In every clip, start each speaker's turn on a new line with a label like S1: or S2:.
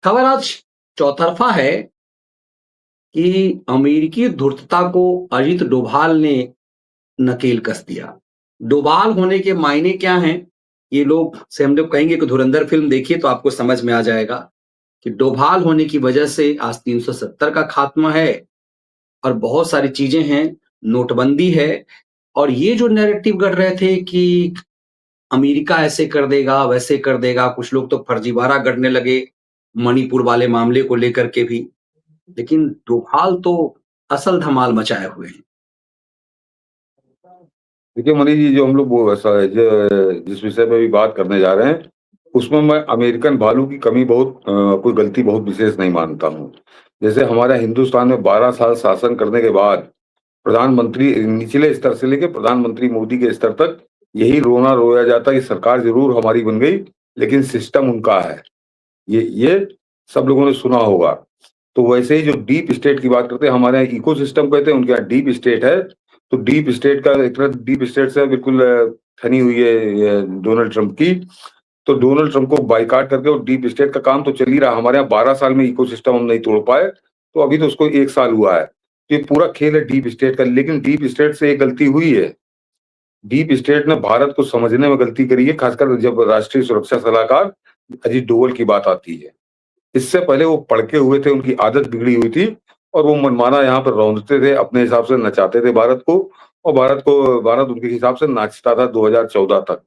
S1: खबर आज चौतरफा है कि अमेरिकी धूर्तता को अजित डोभाल ने नकेल कस दिया। डोभाल होने के मायने क्या हैं? ये लोग से हम लोग कहेंगे कि धुरंधर फ़िल्म देखिए तो आपको समझ में आ जाएगा कि डोभाल होने की वजह से आज 370 का खात्मा है और बहुत सारी चीज़ें हैं, नोटबंदी है और ये जो नैरेटिव गढ़ रहे थे कि अमेरिका ऐसे कर देगा, वैसे कर देगा, कुछ लोग तो फर्जीवाड़ा गढ़ने लगे, मणिपुर वाले मामले को लेकर के भी। लेकिन डोभाल तो असल धमाल मचाए हुए हैं।
S2: देखिए मनीष जी, जो हम लोग वो जिस विषय में भी बात करने जा रहे हैं, उसमें मैं अमेरिकन भालू की कमी कोई गलती बहुत विशेष नहीं मानता हूँ। जैसे हमारे हिंदुस्तान में 12 साल शासन करने के बाद प्रधानमंत्री निचले स्तर से लेकर प्रधानमंत्री मोदी के स्तर तक यही रोना रोया जाता कि सरकार जरूर हमारी बन गई, लेकिन सिस्टम उनका है। ये सब लोगों ने सुना होगा। तो वैसे ही जो डीप स्टेट की बात करते हैं, हमारे यहाँ इकोसिस्टम कहते हैं, उनके यहाँ डीप स्टेट है। तो डीप स्टेट का एक तरह डीप स्टेट से बिल्कुल ठनी हुई है ये डोनाल्ड ट्रंप की। तो डोनाल्ड ट्रंप को बाइकाट करके और डीप स्टेट का काम तो चल ही रहा। हमारे यहाँ 12 साल में इकोसिस्टम हम नहीं तोड़ पाए, तो अभी तो उसको 1 साल हुआ है। तो ये पूरा खेल है डीप स्टेट का। लेकिन डीप स्टेट से एक गलती हुई है। डीप स्टेट ने भारत को समझने में गलती करी है, खासकर जब राष्ट्रीय सुरक्षा सलाहकार अजीत डोवल की बात आती है। इससे पहले वो पढ़के हुए थे, उनकी आदत बिगड़ी हुई थी और वो मनमाना यहाँ पर रौंदते थे, अपने हिसाब से नचाते थे भारत को। और भारत उनके हिसाब से नाचता था 2014 तक।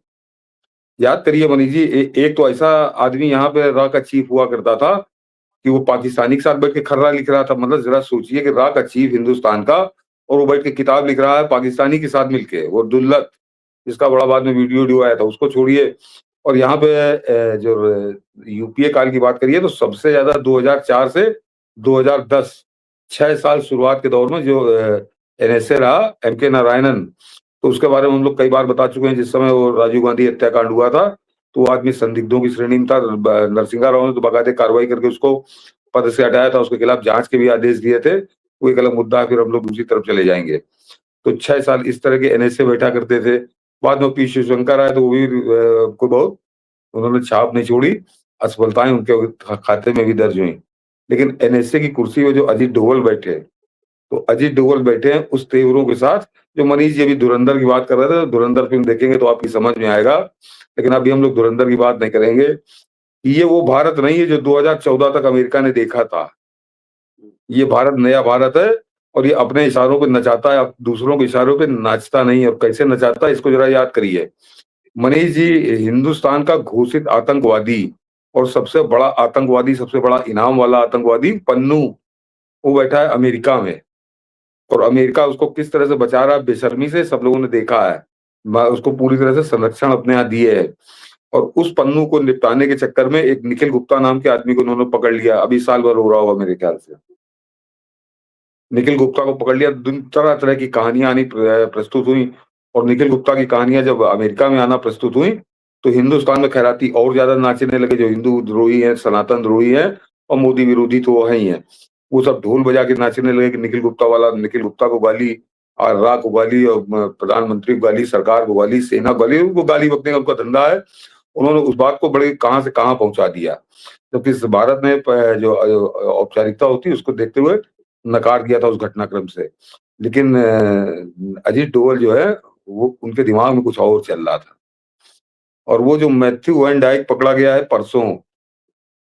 S2: याद करिए मनीष जी, एक तो ऐसा आदमी यहाँ पे रॉ का चीफ हुआ करता था कि वो पाकिस्तानी के साथ बैठ के खर्रा लिख रहा था। मतलब जरा सोचिए कि रॉ का चीफ हिंदुस्तान का, और वो बैठ के किताब लिख रहा है पाकिस्तानी के साथ मिलके। वो दुल्लत, जिसका बड़ा बाद में वीडियो आया था, उसको छोड़िए। और यहाँ पे जो यूपीए काल की बात करिए तो सबसे ज्यादा 2004 से 2010 6 साल शुरुआत के दौर में जो एनएसए रहा, एमके नारायणन। तो उसके बारे में हम लोग कई बार बता चुके हैं। जिस समय वो राजीव गांधी हत्याकांड हुआ था, तो वो आदमी संदिग्धों की श्रेणी में था। नरसिंहा राव ने तो बाकायदे कार्रवाई करके उसको पद से हटाया था, उसके खिलाफ जांच के भी आदेश दिए थे। वो एक अलग मुद्दा है, फिर हम लोग दूसरी तरफ चले जाएंगे। तो 6 साल इस तरह के एनएसए बैठा करते थे। बाद में पी शिवशंकर आए तो वो भी को बहुत उन्होंने छाप नहीं छोड़ी, असफलताएं उनके खाते में भी दर्ज हुई। लेकिन एनएसए की कुर्सी में जो अजीत डोवल बैठे, तो अजीत डोवल बैठे हैं उस तेवरों के साथ। जो मनीष जी अभी धुरंधर की बात कर रहे थे, तो धुरंधर फिल्म देखेंगे तो आपकी समझ में आएगा। लेकिन अभी हम लोग धुरंधर की बात नहीं करेंगे। ये वो भारत नहीं है जो 2014 तक अमेरिका ने देखा था। ये भारत नया भारत है, और ये अपने इशारों पे नचाता है, दूसरों के इशारों पे नाचता नहीं है। और कैसे नचाता है इसको जरा याद करिए मनीष जी। हिंदुस्तान का घोषित आतंकवादी और सबसे बड़ा आतंकवादी, सबसे बड़ा इनाम वाला आतंकवादी पन्नू, वो बैठा है अमेरिका में। और अमेरिका उसको किस तरह से बचा रहा है बेशर्मी से, सब लोगों ने देखा है। उसको पूरी तरह से संरक्षण अपने यहाँ दिए है। और उस पन्नू को निपटाने के चक्कर में एक निखिल गुप्ता नाम के आदमी को उन्होंने पकड़ लिया। अभी साल भर हो रहा होगा मेरे ख्याल से। निखिल गुप्ता को पकड़ लिया। तरह तरह की कहानियां आनी प्रस्तुत हुई। और निखिल गुप्ता की कहानियां जब अमेरिका में आना प्रस्तुत हुई, तो हिंदुस्तान में खैराती और ज्यादा नाचने लगे। जो हिंदू द्रोही है, सनातन द्रोही है और मोदी विरोधी, तो वो है ही है। वो सब ढोल बजा के नाचने लगे कि निखिल गुप्ता वाला, निखिल गुप्ता को गाली, राग को गाली, और प्रधानमंत्री को गाली, सरकार को गाली, सेना को गाली, उनको गाली बकने का उनका धंधा है। उन्होंने उस बात को बड़े कहां से कहां पहुंचा दिया, जबकि इस भारत में जो औपचारिकता होती है उसको देखते हुए नकार दिया था उस घटनाक्रम से। लेकिन अजीत डोवल जो है, वो उनके दिमाग में कुछ और चल रहा था। और वो जो मैथ्यू वैन डाइक पकड़ा गया है परसों,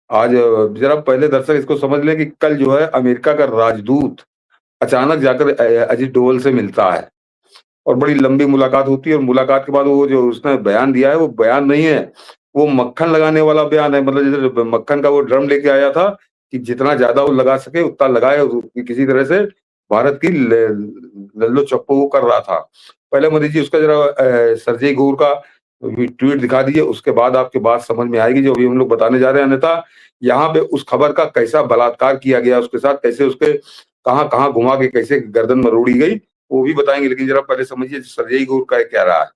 S2: आज जरा पहले दर्शक इसको समझ लें कि कल जो है अमेरिका का राजदूत अचानक जाकर अजीत डोवल से मिलता है और बड़ी लंबी मुलाकात होती है। और मुलाकात के बाद वो जो उसने बयान दिया है, वो बयान नहीं है, वो मक्खन लगाने वाला बयान है। मतलब जैसे मक्खन का वो ड्रम लेके आया था कि जितना ज्यादा वो लगा सके उतना लगाए, किसी तरह से भारत की लल्लो चप्पो वो कर रहा था। पहले मोदी जी उसका जरा सरजय घोर का ट्वीट दिखा दीजिए, उसके बाद आपकी बात समझ में आएगी जो अभी हम लोग बताने जा रहे हैं। अन्यथा यहाँ पे उस खबर का कैसा बलात्कार किया गया उसके साथ, कैसे उसके कहाँ कहाँ घुमा के कैसे गर्दन मरोड़ी गई, वो भी बताएंगे। लेकिन जरा पहले समझिए सरजई घोर का क्या रहा है।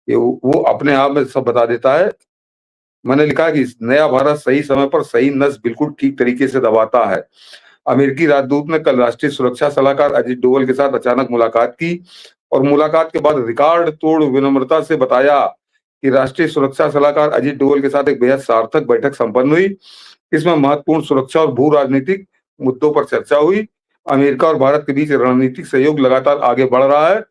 S2: ये वो अपने आप में सब बता देता है। मैंने लिखा है कि नया भारत सही समय पर सही नस बिल्कुल ठीक तरीके से दबाता है। अमेरिकी राजदूत ने कल राष्ट्रीय सुरक्षा सलाहकार अजीत डोवल के साथ अचानक मुलाकात की और मुलाकात के बाद रिकॉर्ड तोड़ विनम्रता से बताया कि राष्ट्रीय सुरक्षा सलाहकार अजीत डोवल के साथ एक बेहद सार्थक बैठक संपन्न हुई। इसमें महत्वपूर्ण सुरक्षा और भू राजनीतिक मुद्दों पर चर्चा हुई। अमेरिका और भारत के बीच रणनीतिक सहयोग लगातार आगे बढ़ रहा है।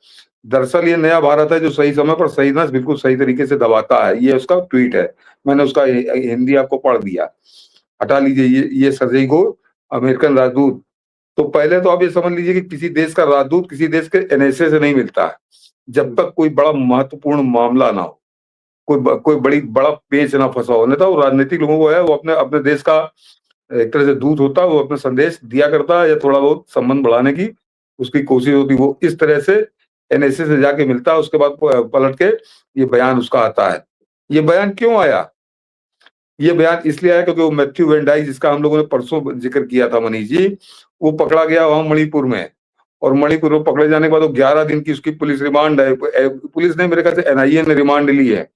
S2: दरअसल ये नया भारत है जो सही समय पर सही नस बिल्कुल सही तरीके से दबाता है। ये उसका ट्वीट है। मैंने उसका हिंदी आपको पढ़ दिया। हटा लीजिए ये सर्जेई घोर, अमेरिकन राजदूत। तो पहले तो आप ये समझ लीजिए कि किसी देश का राजदूत किसी देश के एनएसए से नहीं मिलता है, जब तक कोई बड़ा महत्वपूर्ण मामला ना हो, कोई बड़ा पेच ना फंसा हो। अन्यथा वो राजनीतिक लोगों को है, वो अपने अपने देश का एक तरह से दूत होता है, वो अपना संदेश दिया करता है या थोड़ा बहुत संबंध बढ़ाने की उसकी कोशिश होती है। वो इस तरह से एनएसए से जाके मिलता है, उसके बाद पलट के ये बयान उसका आता है। ये बयान क्यों आया? ये बयान इसलिए आया क्योंकि वो मैथ्यू वैन डाइक, जिसका हम लोगों ने परसों जिक्र किया था मनीष जी, वो पकड़ा गया वहां मणिपुर में। और मणिपुर में पकड़े जाने के बाद वो 11 दिन की उसकी पुलिस रिमांड है। पुलिस ने, मेरे ख्याल से एनआईए ने रिमांड ली है।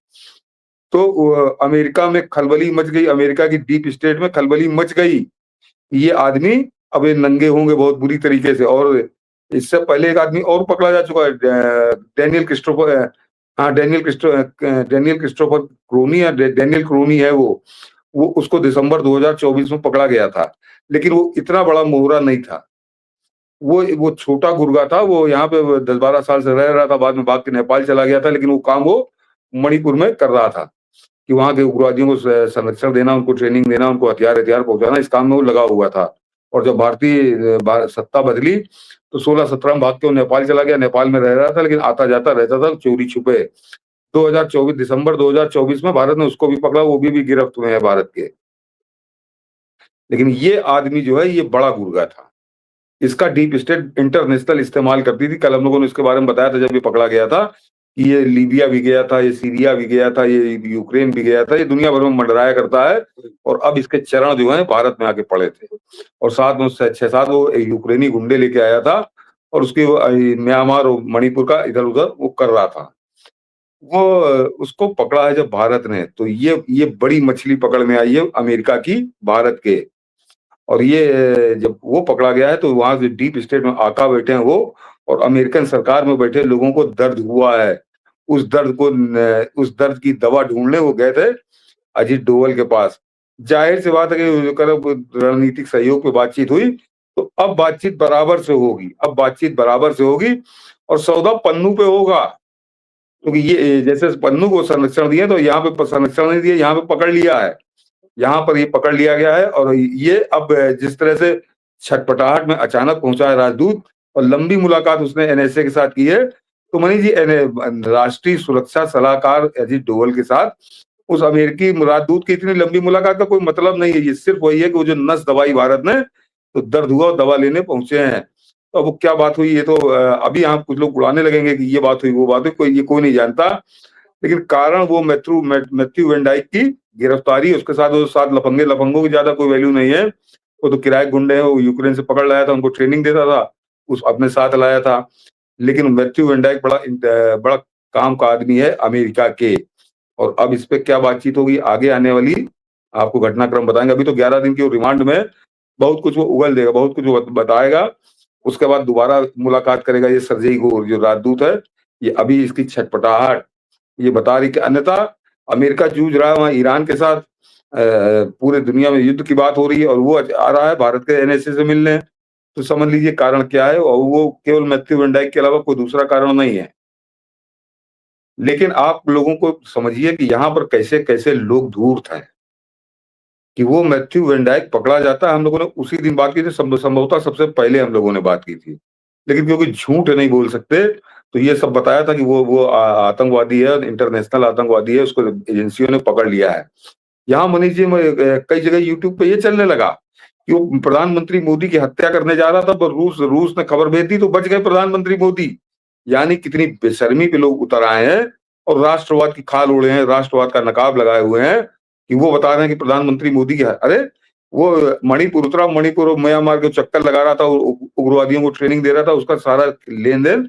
S2: तो अमेरिका में खलबली मच गई, अमेरिका की डीप स्टेट में खलबली मच गई। ये आदमी अब ये नंगे होंगे बहुत बुरी तरीके से। और इससे पहले एक आदमी और पकड़ा जा चुका है, डैनियल क्रिस्टोफर, हाँ डैनियल क्रिस्टोफर क्रोनी या डैनियल क्रोनी है वो उसको दिसंबर 2024 में पकड़ा गया था। लेकिन वो इतना बड़ा मोहरा नहीं था। वो छोटा गुर्गा था। वो यहाँ पे 10-12 साल से रह रहा था, बाद में भाग के नेपाल चला गया था। लेकिन वो काम वो मणिपुर में कर रहा था कि वहाँ के उग्रवादियों को संरक्षण देना, उनको ट्रेनिंग देना, उनको हथियार पहुंचाना, इस काम में वो लगा हुआ था। और जब भारतीय सत्ता बदली तो 16-17 में भाग के वो नेपाल चला गया। नेपाल में रह रहा था, लेकिन आता जाता रहता था चोरी छुपे। 2024 दिसंबर 2024 में भारत ने उसको भी पकड़ा, वो भी गिरफ्त हुए हैं भारत के। लेकिन ये आदमी जो है ये बड़ा गुर्गा था। इसका डीप स्टेट इंटरनेशनल इस्तेमाल करती थी। कल हम लोगों ने इसके बारे में बताया था जब ये पकड़ा गया था कि ये लीबिया भी गया था, ये सीरिया भी गया था, ये यूक्रेन भी गया था, ये दुनिया भर में मंडराया करता है। और अब इसके चरण जो है भारत में आके पड़े थे। और साथ में 6-7 वो यूक्रेनी गुंडे लेके आया था और उसकी म्यांमार और मणिपुर का इधर उधर वो कर रहा था। वो उसको पकड़ा है जब भारत ने, तो ये बड़ी मछली पकड़ में आई है अमेरिका की भारत के। और ये जब वो पकड़ा गया है तो वहां से डीप स्टेट में आका बैठे हैं वो, और अमेरिकन सरकार में बैठे लोगों को दर्द हुआ है। उस दर्द की दवा ढूंढने वो गए थे अजीत डोवल के पास। जाहिर सी बात है कि रणनीतिक सहयोग पे बातचीत हुई, तो अब बातचीत बराबर से होगी। अब बातचीत बराबर से होगी और सौदा पन्नू पे होगा। क्योंकि ये जैसे पन्नू को संरक्षण दिए तो यहाँ पे संरक्षण नहीं दिए, यहाँ पे पकड़ लिया है। यहाँ पर ये पकड़ लिया गया है। और ये अब जिस तरह से छटपटाहट में अचानक पहुंचा है राजदूत, और लंबी मुलाकात उसने एनएसए के साथ की है। तो मनीष जी, राष्ट्रीय सुरक्षा सलाहकार अजीत डोवल के साथ उस अमेरिकी राजदूत की इतनी लंबी मुलाकात का कोई मतलब नहीं है। ये सिर्फ वही है कि वो जो नस दवाई भारत ने, तो दर्द हुआ और दवा लेने पहुंचे हैं। तो अब वो क्या बात हुई, ये तो अभी यहाँ कुछ लोग उड़ाने लगेंगे कि ये बात हुई वो बात हुई, कोई नहीं जानता। लेकिन कारण वो मैथ्यू वैन डाइक की गिरफ्तारी, उसके साथ वो 7 लफंगों की ज्यादा कोई वैल्यू नहीं है। वो तो किराए गुंडे हैं, वो यूक्रेन से पकड़ लाया था, उनको ट्रेनिंग देता था, उस अपने साथ लाया था। लेकिन मैथ्यू वैन डाइक बड़ा काम का आदमी है अमेरिका के। और अब इस पे क्या बातचीत होगी आगे आने वाली, आपको घटनाक्रम बताएंगे। अभी तो 11 दिन की वो रिमांड में, बहुत कुछ वो उगल देगा, बहुत कुछ वो बताएगा। उसके बाद दोबारा मुलाकात करेगा ये सर्जेई घोर जो राजदूत है। ये अभी इसकी छटपटाहट ये बता रही कि अन्यथा अमेरिका जूझ रहा है वहां ईरान के साथ। पूरे दुनिया में युद्ध की बात हो रही है और वो आ रहा है भारत के एनएसए से मिलने। तो समझ लीजिए कारण क्या है। और वो केवल मैथ्यू वैन डाइक के अलावा कोई दूसरा कारण नहीं है। लेकिन आप लोगों को समझिए कि यहाँ पर कैसे कैसे लोग धूर्त हैं कि वो मैथ्यू वैन डाइक पकड़ा जाता है। हम लोगों ने उसी दिन बात की थी, संभवतः सबसे पहले हम लोगों ने बात की थी। लेकिन क्योंकि झूठ नहीं बोल सकते, तो ये सब बताया था कि वो आतंकवादी है, इंटरनेशनल आतंकवादी है, उसको एजेंसियों ने पकड़ लिया है। यहाँ मनीष जी, कई जगह यूट्यूब पे ये चलने लगा कि वो प्रधानमंत्री मोदी की हत्या करने जा रहा था, पर रूस ने खबर भेज दी तो बच गए प्रधानमंत्री मोदी। यानी कितनी बेशर्मी पे लोग उतर आए हैं और राष्ट्रवाद की खाल ओढ़े हैं, राष्ट्रवाद का नकाब लगाए हुए हैं कि वो बता रहे हैं कि प्रधानमंत्री मोदी की, अरे वो मणिपुर उतरा, मणिपुर और म्यांमार के चक्कर लगा रहा था, उग्रवादियों को ट्रेनिंग दे रहा था, उसका सारा लेन देन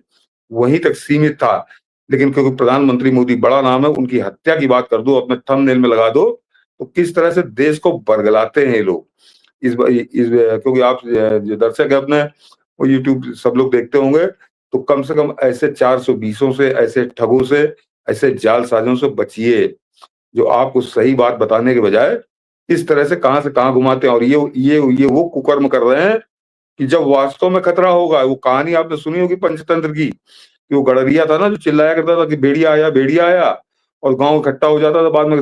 S2: वहीं तक सीमित था। लेकिन क्योंकि प्रधानमंत्री मोदी बड़ा नाम है, उनकी हत्या की बात कर दो, अपने थंबनेल में लगा दो, तो किस तरह से देश को बरगलाते हैं ये लोग। क्योंकि आप जो दर्शक है अपने, वो यूट्यूब सब लोग देखते होंगे, तो कम से कम ऐसे 420 से, ऐसे ठगों से, ऐसे जालसाजों से बचिए जो आपको सही बात बताने के बजाय इस तरह से कहाँ घुमाते हैं। और ये वो कुकर्म कर रहे हैं कि जब वास्तव में खतरा होगा, वो कहानी आपने सुनी होगी पंचतंत्र की, कि वो गडरिया था ना जो चिल्लाया करता था कि भेड़िया आया, और गांव इकट्ठा हो जाता था। बाद में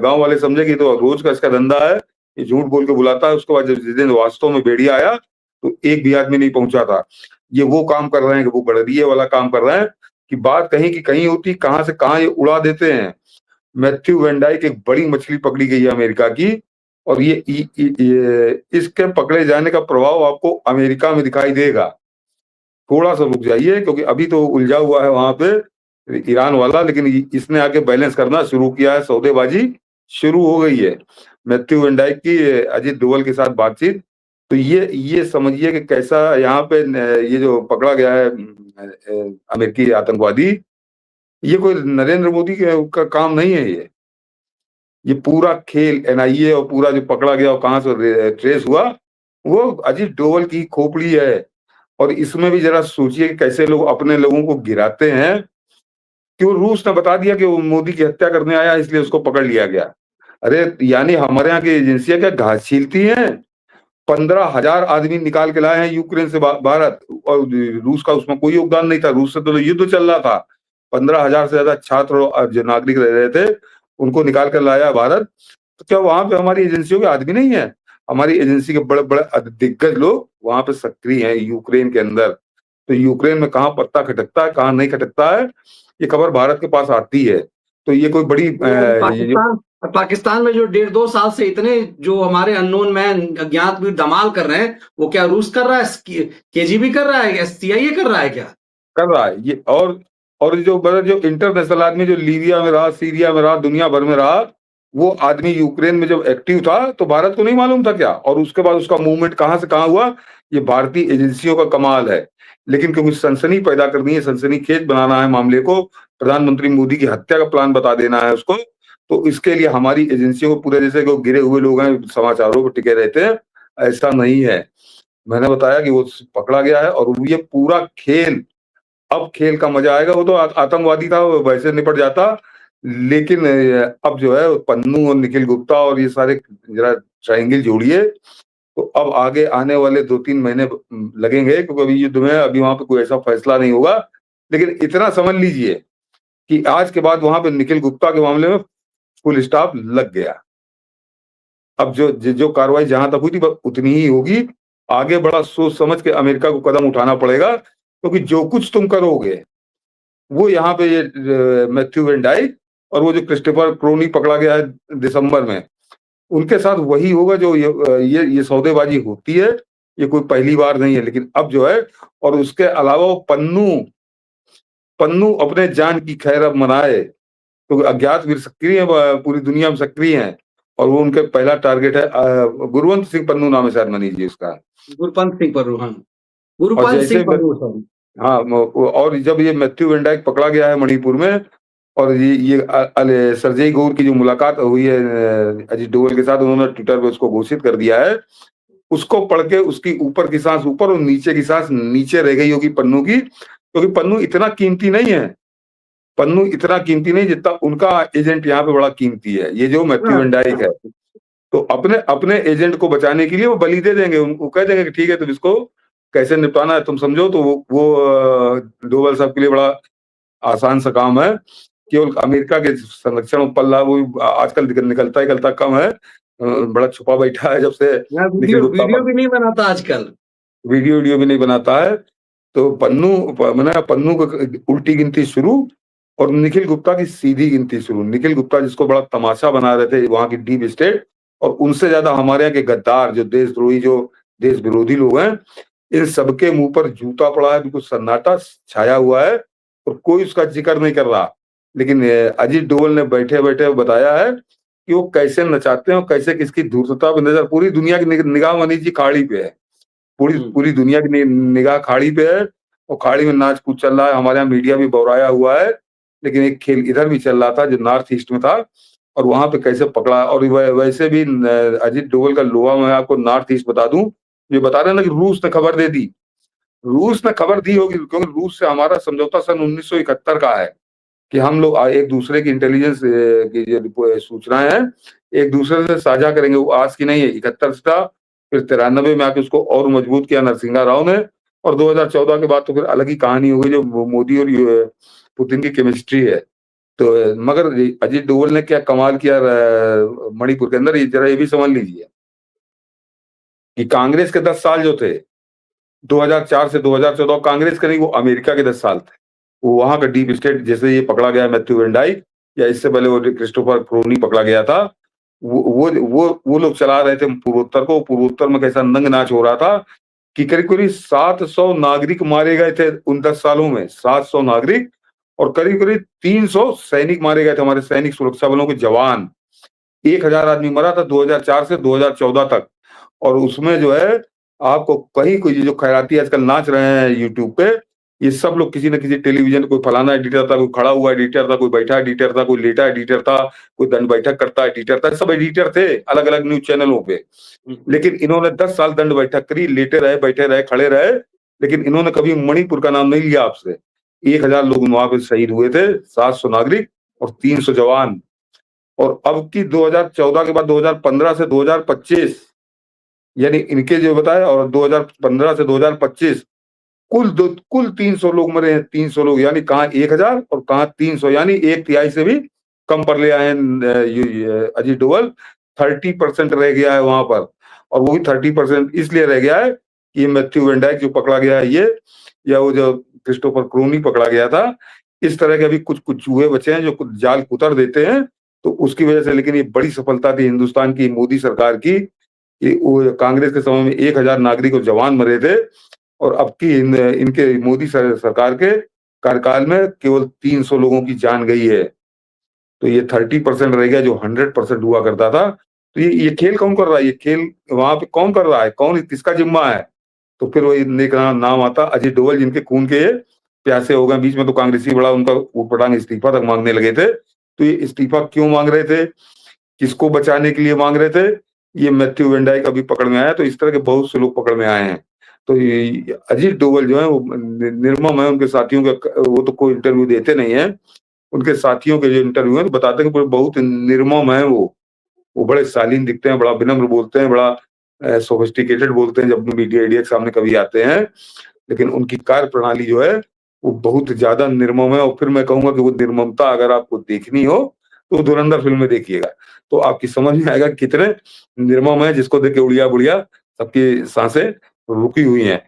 S2: गांव वाले समझे कि तो रोज का इसका धंधा है, ये झूठ बोल के बुलाता है। उसके बाद जब जिस दिन वास्तव में भेड़िया आया तो एक भी आदमी नहीं पहुंचा था। ये वो काम कर रहे हैं कि वो गडरिये वाला काम कर रहे हैं, कि बात कहीं की कहीं होती, कहाँ से कहाँ ये उड़ा देते हैं। मैथ्यू वैन डाइक एक बड़ी मछली पकड़ी गई है अमेरिका की, और ये इसके पकड़े जाने का प्रभाव आपको अमेरिका में दिखाई देगा। थोड़ा सा रुक जाइए, क्योंकि अभी तो उलझा हुआ है वहां पे ईरान वाला, लेकिन इसने आके बैलेंस करना शुरू किया है, सौदेबाजी शुरू हो गई है। मैथ्यू वैन डाइक की अजीत डोवल के साथ बातचीत, तो ये समझिए कि कैसा यहाँ पे ये जो पकड़ा गया है अमेरिकी आतंकवादी, ये कोई नरेंद्र मोदी का काम नहीं है। ये पूरा खेल एनआईए और पूरा जो पकड़ा गया और कहाँ से ट्रेस हुआ, वो अजीत डोवल की खोपड़ी है। और इसमें भी जरा सोचिए कि कैसे लोग अपने लोगों को गिराते हैं, कि वो रूस ने बता दिया कि वो मोदी की हत्या करने आया, इसलिए उसको पकड़ लिया गया। अरे यानी हमारे यहाँ की एजेंसियां क्या घास छीलती हैं? 15,000 आदमी निकाल के लाए हैं यूक्रेन से भारत, और रूस का उसमें कोई योगदान नहीं था। रूस से तो युद्ध चल रहा था। 15,000 से ज्यादा छात्र और जो नागरिक रह रहे थे, उनको निकाल कर लाया भारत। तो क्या वहां पे हमारी एजेंसियों के आदमी नहीं है? हमारी एजेंसी के बड़े बड़े दिग्गज लोग वहां पे सक्रिय हैं यूक्रेन के अंदर। तो यूक्रेन में कहाँ पत्ता खटकता है, कहाँ नहीं खटकता है, ये खबर भारत के पास आती है। तो ये कोई बड़ी
S1: तो पाकिस्तान में जो 1.5-2 साल से इतने जो हमारे अननोन मैन अज्ञात वीर धमाल कर रहे हैं, वो क्या रूस कर रहा है, केजीबी कर रहा है, सीआईए कर रहा है क्या?
S2: कर रहा है ये। और जो इंटरनेशनल आदमी जो लीबिया में रहा, सीरिया में रहा, दुनिया भर में रहा, वो आदमी यूक्रेन में जब एक्टिव था तो भारत को नहीं मालूम था क्या? और उसके बाद उसका मूवमेंट कहाँ से कहाँ हुआ, ये भारतीय एजेंसियों का कमाल है। लेकिन क्योंकि सनसनी पैदा करनी है, सनसनीखेज बनाना है मामले को, प्रधानमंत्री मोदी की हत्या का प्लान बता देना है उसको, तो इसके लिए हमारी एजेंसियों को पूरे, जैसे कि गिरे हुए लोग हैं समाचारों पर टिके रहते हैं, ऐसा नहीं है। मैंने बताया कि वो पकड़ा गया है, और ये पूरा खेल, अब खेल का मजा आएगा। वो तो आतंकवादी था, वो वैसे निपट जाता। लेकिन अब जो है पन्नू और निखिल गुप्ता और ये सारे जरा ट्रायंगल जोड़िए, तो अब आगे आने वाले 2-3 महीने लगेंगे, क्योंकि अभी युद्ध में अभी वहां पे कोई ऐसा फैसला नहीं होगा। लेकिन इतना समझ लीजिए कि आज के बाद वहां पे निखिल गुप्ता के मामले में फुल स्टॉप लग गया। अब जो कार्रवाई जहां तक हुई थी बस उतनी ही होगी। आगे बड़ा सोच समझ के अमेरिका को कदम उठाना पड़ेगा, क्योंकि जो कुछ तुम करोगे, वो यहाँ पे ये मैथ्यू वैन डाइक और वो जो क्रिस्टोफर क्रोनी पकड़ा गया है दिसंबर में, उनके साथ वही होगा। जो ये सौदेबाजी होती है, ये कोई पहली बार नहीं है। लेकिन अब जो है, और उसके अलावा वो पन्नू पन्नू अपने जान की खैर अब मनाए, क्योंकि अज्ञात वीर सक्रिय हैं, पूरी दुनिया में सक्रिय हैं। और वो उनके पहला टारगेट है गुरवंत सिंह पन्नू, नाम है शायद मनीष जी उसका।
S1: गुरपंत सिंह पन्नू, हाँ,
S2: और
S1: गुरुपाल
S2: जैसे
S1: सिंह पन्नू सॉरी।
S2: हाँ, और जब ये मैथ्यू वैन डाइक पकड़ा गया है मणिपुर में, और सरजेई गौर की जो मुलाकात हुई है अजीत डोवल के साथ, उन्होंने ट्विटर पे उसको घोषित कर दिया है। उसको पढ़ के उसकी ऊपर की सांस ऊपर और नीचे की सांस नीचे रह गई होगी पन्नू की, क्योंकि पन्नू इतना कीमती नहीं है। पन्नू इतना कीमती नहीं जितना उनका एजेंट यहाँ पे बड़ा कीमती है, ये जो मैथ्यू वैन डाइक है। तो अपने अपने एजेंट को बचाने के लिए वो बलि दे देंगे, उनको कह देंगे कि ठीक है, तुम इसको कैसे निपटाना है तुम समझो। तो वो डोवल साहब के लिए बड़ा आसान सा काम है। केवल अमेरिका के संरक्षण पल्ला वो आजकल निकलता कम है। बड़ा छुपा बैठा है जब से निखिल गुप्ता
S1: वीडियो भी नहीं बनाता आजकल।
S2: वीडियो भी नहीं बनाता है। तो मैंने पन्नू को उल्टी गिनती शुरू, और निखिल गुप्ता की सीधी गिनती शुरू। निखिल गुप्ता जिसको बड़ा तमाशा बना रहे थे वहां की डीप स्टेट, और उनसे ज्यादा हमारे यहाँ के गद्दार, जो देशद्रोही, जो देश विरोधी लोग हैं, इन सबके मुंह पर जूता पड़ा है, बिल्कुल सन्नाटा छाया हुआ है, और कोई उसका जिक्र नहीं कर रहा। लेकिन अजीत डोवल ने बैठे बैठे बताया है कि वो कैसे नचाते हैं और कैसे किसकी धूर्तता पे नजर, पूरी दुनिया की निगाह मनीष जी खाड़ी पे है। पूरी पूरी दुनिया की निगाह खाड़ी पे है, और खाड़ी में नाच कूद चल रहा है। हमारे यहाँ मीडिया भी बौराया हुआ है। लेकिन एक खेल इधर भी चल रहा था जो नॉर्थ ईस्ट में था, और वहां पे कैसे पकड़ा। और वैसे भी अजीत डोवल का लोहा, मैं आपको नॉर्थ ईस्ट बता दूं, जो बता रहे हैं ना कि रूस ने खबर दे दी। रूस ने खबर दी होगी, क्योंकि रूस से हमारा समझौता सन 1971 का है। कि हम लोग एक दूसरे की इंटेलिजेंस की जो सूचनाएं हैं एक दूसरे से साझा करेंगे। वो आज की नहीं है, 71 से था, फिर 93 में आके उसको और मजबूत किया नरसिंहा राव ने, और 2014 के बाद तो फिर अलग ही कहानी हो गई जो मोदी और पुतिन की केमिस्ट्री है। तो मगर अजीत डोभाल ने क्या कमाल किया मणिपुर के अंदर, ये जरा ये भी समझ लीजिए कि कांग्रेस के 10 साल जो थे 2004 से 2014, कांग्रेस के नहीं, वो अमेरिका के 10 साल थे। वो वहां का डीप स्टेट, जैसे ये पकड़ा गया मैथ्यू वेन डाइक, या इससे पहले वो क्रिस्टोफर क्रोनी पकड़ा गया था, वो लोग चला रहे थे पूर्वोत्तर को। पूर्वोत्तर में कैसा नंग नाच हो रहा था कि करीब करीब 700 नागरिक मारे गए थे उन 10 सालों में, 700 नागरिक, और करीब करीब 300 सैनिक मारे गए थे, हमारे सैनिक सुरक्षा बलों के जवान। 1000 आदमी मरा था 2004 से 2014 तक। और उसमें जो है आपको कहीं कोई जो खैराती आजकल नाच रहे हैं यूट्यूब पे, ये सब लोग किसी न किसी टेलीविजन, कोई फलाना एडिटर था, कोई खड़ा हुआ एडिटर था, कोई बैठा एडिटर था, कोई लेटा एडिटर था, कोई दंड बैठक करता एडिटर था, सब एडिटर थे अलग अलग न्यूज चैनलों पे। लेकिन इन्होंने 10 साल दंड बैठक करी, लेटे रहे, बैठे रहे, खड़े रहे, लेकिन इन्होंने कभी मणिपुर का नाम नहीं लिया आपसे। 1000 लोग वहां पे शहीद हुए थे, 700 नागरिक और 300 जवान। और अब की 2014 के बाद 2015 से 2025, यानी इनके जो बताया, और 2015 से 2025 कुल 300 लोग मरे हैं। 300 लोग, यानी कहाँ 1000 और कहाँ 300, यानी एक तिहाई से भी कम पर ले आए हैं अजीत डोभाल। 30% रह गया है वहां पर, और वो भी 30% इसलिए रह गया है कि ये मैथ्यू वेन डाइक जो पकड़ा गया है ये, या वो जो क्रिस्टोफर क्रोनी पकड़ा गया था, इस तरह के अभी कुछ कुछ चूहे बचे हैं जो कुछ जाल कुतर देते हैं, तो उसकी वजह से। लेकिन ये बड़ी सफलता थी हिंदुस्तान की, मोदी सरकार की, कि वो कांग्रेस के समय में 1000 नागरिक और जवान मरे थे, और अब की इनके मोदी सरकार के कार्यकाल में केवल 300 लोगों की जान गई है। तो ये 30% रह गया जो 100% हुआ करता था। तो ये खेल कौन कर रहा है? ये खेल वहां पे कौन कर रहा है? कौन, किसका जिम्मा है? तो फिर वही एक नाम आता अजय डोभाल, जिनके खून के प्यासे हो गए। बीच में तो कांग्रेसी बड़ा उनका ऊटपटांग इस्तीफा तक मांगने लगे थे। तो ये इस्तीफा क्यों मांग रहे थे, किसको बचाने के लिए मांग रहे थे? ये मैथ्यू वेन डाइक अभी पकड़ में आया, तो इस तरह के बहुत से लोग पकड़ में आए हैं। तो ये अजीत डोभाल जो है वो निर्मम है। उनके साथियों के, वो तो कोई इंटरव्यू देते नहीं है, उनके साथियों के जो इंटरव्यू है तो बताते हैं कि बहुत निर्मम है वो बड़े शालीन दिखते हैं, बड़ा विनम्र बोलते हैं, बड़ा सोफिस्टिकेटेड बोलते हैं जब मीडिया के सामने कभी आते हैं। लेकिन उनकी कार्य प्रणाली जो है वो बहुत ज्यादा निर्मम है। और फिर मैं कहूंगा कि वो निर्ममता अगर आपको देखनी हो तो धुरंधर फिल्म में देखिएगा, तो आपकी समझ में आएगा कितने निर्मम है, जिसको देख के उड़िया बुड़िया सबकी सांसें रुकी हुई हैं।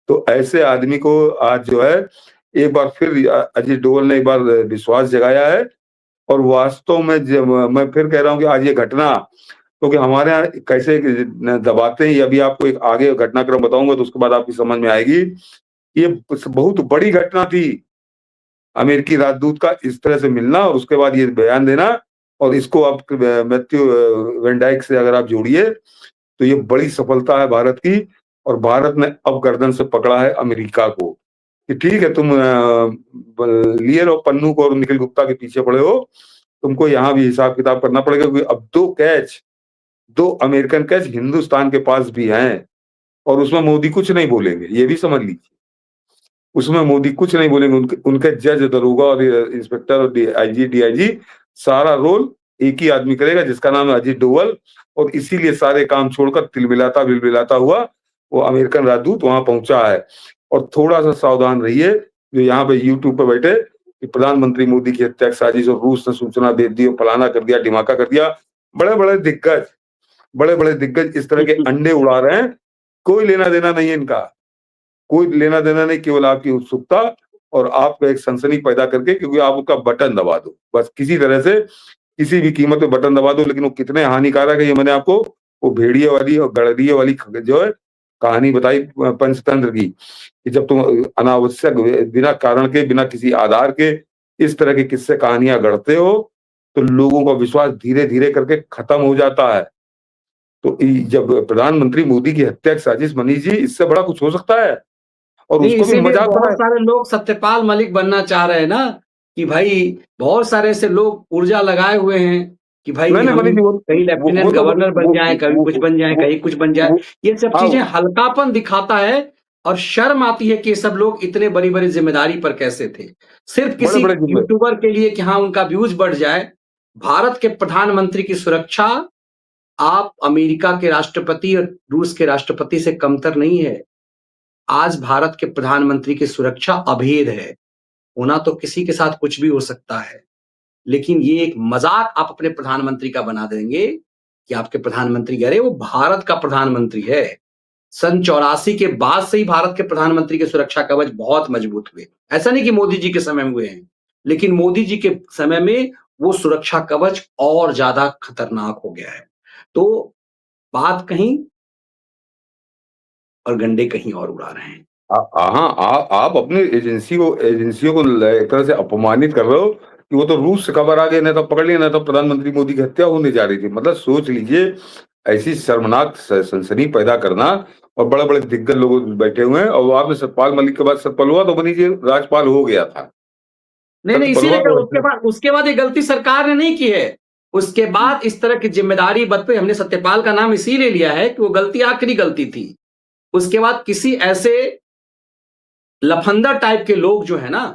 S2: तो ऐसे आदमी को आज जो है एक बार फिर अजीत डोभाल ने एक बार विश्वास जगाया है। और वास्तव में जब मैं फिर कह रहा हूँ कि आज ये घटना, क्योंकि हमारे यहाँ कैसे दबाते हैं, ये अभी आपको एक आगे घटनाक्रम बताऊंगा तो उसके बाद आपकी समझ में आएगी। ये बहुत बड़ी घटना थी, अमेरिकी राजदूत का इस तरह से मिलना और उसके बाद ये बयान देना, और इसको आप मैथ्यू वेन डाइक से अगर आप जोड़िए तो ये बड़ी सफलता है भारत की। और भारत ने अब गर्दन से पकड़ा है अमेरिका को कि ठीक है, तुम लिए रहो पन्नू को और निखिल गुप्ता के पीछे पड़े हो, तुमको यहाँ भी हिसाब किताब करना पड़ेगा, क्योंकि अब दो अमेरिकन कैच हिंदुस्तान के पास भी हैं, और उसमें मोदी कुछ नहीं बोलेंगे, ये भी समझ लीजिए। उसमें मोदी कुछ नहीं बोलेंगे, उनके जज, दरोगा और इंस्पेक्टर और आईजी डीआईजी सारा रोल एक ही आदमी करेगा जिसका नाम है अजीत डोभाल। और इसीलिए सारे काम छोड़कर तिलमिलाता बिलबिलाता हुआ वो अमेरिकन राजदूत वहां पहुंचा है। और थोड़ा सा सावधान रहिए जो यहाँ पे यूट्यूब पे बैठे कि प्रधानमंत्री मोदी की हत्या की साजिश और रूस ने सूचना दे दी और फलाना कर दिया, ढिमाका कर दिया। बड़े बड़े दिग्गज इस तरह के अंडे उड़ा रहे हैं, कोई लेना देना नहीं है इनका, कोई लेना देना नहीं, केवल आपकी उत्सुकता और आपको एक सनसनी पैदा करके, क्योंकि आप उसका बटन दबा दो बस, किसी तरह से किसी भी कीमत पे बटन दबा दो। लेकिन वो कितने हानिकारक है ये मैंने आपको वो भेड़िए वाली और गड़रिए वाली जो है कहानी बताई पंचतंत्र की, कि जब तुम अनावश्यक बिना कारण के, बिना किसी आधार के इस तरह की किस्से कहानियां गढ़ते हो तो लोगों का विश्वास धीरे धीरे करके खत्म हो जाता है। तो जब प्रधानमंत्री मोदी की हत्या की साजिश बनी जी, इससे बड़ा कुछ हो सकता है? और
S1: नहीं,
S2: उसको भी
S1: इसीलिए
S2: मजा आता
S1: बहुत
S2: है।
S1: सारे लोग सत्यपाल मलिक बनना चाह रहे हैं ना, कि भाई बहुत सारे ऐसे लोग ऊर्जा लगाए हुए हैं कि भाई
S2: मैंने
S1: हम
S2: मनीष जी
S1: कहीं लेफ्टिनेंट
S2: वो तो
S1: गवर्नर बन जाएं, कभी कुछ बन जाएं, कहीं कुछ बन जाए।
S2: वो
S1: ये सब
S2: हाँ
S1: चीजें हल्कापन दिखाता है और शर्म आती है कि ये सब लोग इतने बड़ी-बड़ी ज़िम्मेदारी पर कैसे थे। सिर्फ़ किसी
S2: बड़े-बड़े जिम्मे
S1: यूट्यूबर के लिए कि हाँ, उनका व्यूज़ बढ़ जाए, भारत के प्रधानमंत्री की सुरक्षा आप अमेरिका के राष्ट्रपति और रूस के राष्ट्रपति से कमतर नहीं है। आज भारत के प्रधानमंत्री की सुरक्षा अभेद है। होना तो किसी के साथ कुछ भी हो सकता है, लेकिन ये एक मज़ाक आप अपने प्रधानमंत्री का बना देंगे कि आपके प्रधानमंत्री अरे वो भारत का प्रधानमंत्री है। सन 84 के बाद से ही भारत के प्रधानमंत्री के सुरक्षा कवच बहुत मजबूत हुए। ऐसा नहीं कि मोदी जी के समय में हुए हैं, लेकिन मोदी जी के समय में वो सुरक्षा कवच और ज़्यादा खतरनाक हो गया है। तो बात कहीं और गंडे कहीं और उड़ा रहे हैं।
S2: हाँ, आप अपनी एजेंसियों को एक तरह से अपमानित कर रहे हो कि वो तो रूस से खबर आ गई, नहीं तो पकड़ लिया, नहीं तो प्रधानमंत्री मोदी की हत्या होने जा रही थी। मतलब सोच लीजिए, ऐसी शर्मनाक सनसनी पैदा करना, और बड़े-बड़े दिग्गज लोग बैठे हुए हैं, और आपने सतपाल मलिक के बाद सतपाल हुआ तो मनीष जी राज्यपाल हो गया था।
S1: नहीं, नहीं,
S2: सतपाल
S1: इसीलिए
S2: हुआ
S1: तो
S2: तो
S1: उसके बाद ये गलती सरकार ने नहीं की है। उसके बाद इस तरह की ज़िम्मेदारी बद पे हमने सत्यपाल का नाम इसीलिए लिया है कि वो गलती आखिरी गलती थी। उसके बाद किसी ऐसे लफंदर टाइप के लोग जो है ना,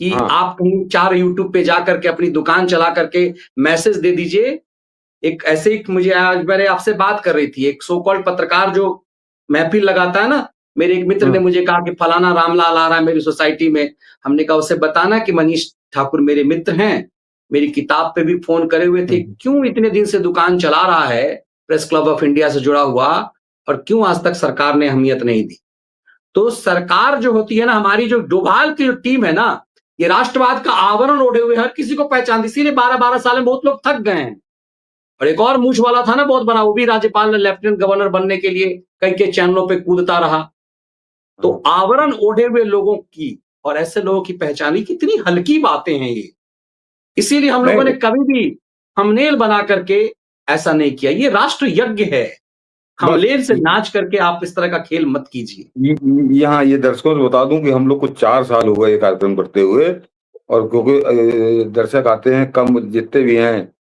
S1: कि
S2: हाँ,
S1: आप कहीं 4 यूट्यूब पे जा करके अपनी दुकान चला करके मैसेज दे दीजिए। एक ऐसे ही मुझे आज मैंने आपसे बात कर रही थी, एक सो कॉल्ड पत्रकार जो महफ़िल लगाता है ना, मेरे एक मित्र ने
S2: हाँ,
S1: मुझे कहा कि फलाना रामलाल आ रहा है मेरी सोसाइटी में। हमने कहा उसे बताना कि मनीष ठाकुर मेरे मित्र हैं, मेरी किताब पे भी फ़ोन करे हुए थे,
S2: हुँ,
S1: क्यों इतने दिन से दुकान चला रहा है, प्रेस क्लब ऑफ इंडिया से जुड़ा हुआ और क्यों आज तक सरकार ने अहमियत नहीं दी। तो सरकार जो होती है ना, हमारी जो डोभाल की जो टीम है ना, ये राष्ट्रवाद का आवरण ओढ़े हुए हर किसी को पहचानती, इसीलिए 12-12 साल में बहुत लोग थक गए हैं। और एक और मूंछ वाला था ना बहुत बड़ा, वो भी राज्यपाल ने लेफ्टिनेंट गवर्नर बनने के लिए कई के चैनलों पे कूदता रहा। तो
S2: हाँ।
S1: आवरण ओढ़े हुए लोगों की और ऐसे लोगों की पहचानी कितनी हल्की बातें हैं ये। इसीलिए हम लोगों ने
S2: नहीं,
S1: कभी भी थंबनेल बना करके ऐसा नहीं किया। ये राष्ट्र यज्ञ है।
S2: बस
S1: थंबनेल से नाच करके आप इस तरह का खेल मत कीजिए।
S2: यहाँ ये दर्शकों को बता दूं कि हम लोग को 4 साल हो गए ये कार्यक्रम करते हुए, और क्योंकि दर्शक आते हैं कम, जितने भी हैं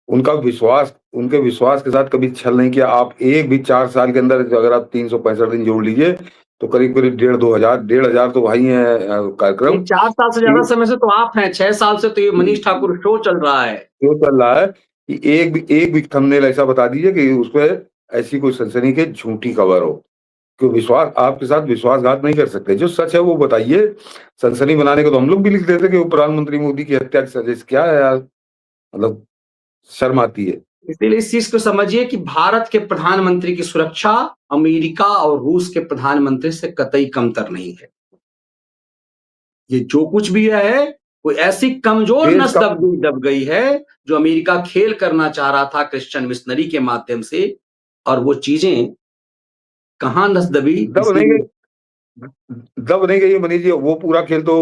S2: उनके विश्वास के साथ कभी छल नहीं किया। आप एक भी 4 साल के अंदर अगर आप 365 दिन जोड़ लीजिए तो करीब-करीब 1,500 तो भाई हैं
S1: ये
S2: कार्यक्रम।
S1: 4 साल से ज़्यादा
S2: ये
S1: समय से तो आप हैं, 6 साल से तो ये मनीष ठाकुर शो चल रहा है।
S2: जो चल रहा है कि एक भी थंबनेल ऐसा बता दीजिए कि उसपे ऐसी कोई सनसनी की झूठी खबर हो। कि विश्वास आपके साथ विश्वासघात नहीं कर सकते। जो सच है वो बताइए। सनसनी बनाने को तो हम लोग भी लिख देते कि वो प्रधानमंत्री मोदी की हत्या की साजिश। क्या है यार? मतलब शर्म आती है।
S1: इसलिए इस चीज़ को समझिए कि भारत के प्रधानमंत्री की सुरक्षा अमेरिका और रूस के प्रधानमंत्री से कतई कमतर नहीं है। ये जो कुछ भी है, कोई ऐसी कमज़ोर
S2: देश
S1: नस
S2: का
S1: दब गई है, जो अमेरिका खेल करना चाह रहा था क्रिश्चियन मिशनरी के माध्यम से और वो चीज़ें कहाँ नस दबी
S2: दब नहीं
S1: इसीलिए
S2: गई दब नहीं गई है मनीष जी। वो पूरा खेल तो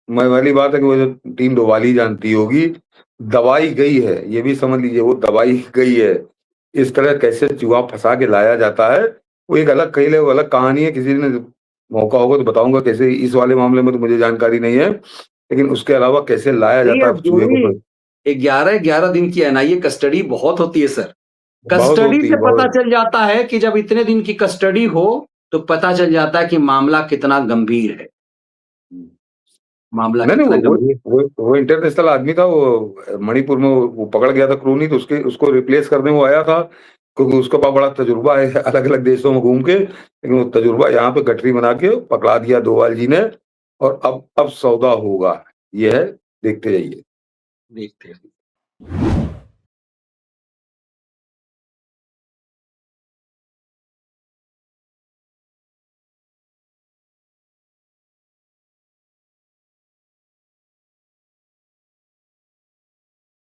S2: मैं वाली बात है कि वो जो टीम डोवाली जानती होगी। दबाई गई है, ये भी समझ लीजिए वो दबाई गई है। इस तरह कैसे चूहा फँसा के लाया जाता है, वो एक अलग खेल है, वो अलग कहानी है। किसी ने मौका होगा तो बताऊँगा कैसे। इस वाले मामले में तो मुझे जानकारी नहीं है, लेकिन उसके अलावा कैसे लाया
S1: नहीं
S2: जाता
S1: अब
S2: है
S1: जो
S2: चूहे को।
S1: भी 11-11 दिन की एनआईए कस्टडी बहुत होती है सर।
S2: बहुत
S1: कस्टडी
S2: होती है,
S1: से पता
S2: बहुत।
S1: चल जाता है कि जब इतने दिन की कस्टडी हो, तो पता चल जाता है कि मामला कितना गंभीर है। मामला
S2: नहीं, नहीं,
S1: कितना
S2: वो
S1: गंभीर
S2: वो इंटरनेशनल आदमी था। वो मणिपुर में वो पकड़ गया था क्रूनी, तो उसको रिप्लेस करने वो आया था, क्योंकि उसके पास बड़ा तजुर्बा है अलग-अलग देशों में घूम के। लेकिन वो तजुर्बा यहाँ पे गठरी बना के पकड़ा दिया डोभाल जी ने, और अब सौदा होगा। ये है, देखते जाइए।
S1: देखते हैं।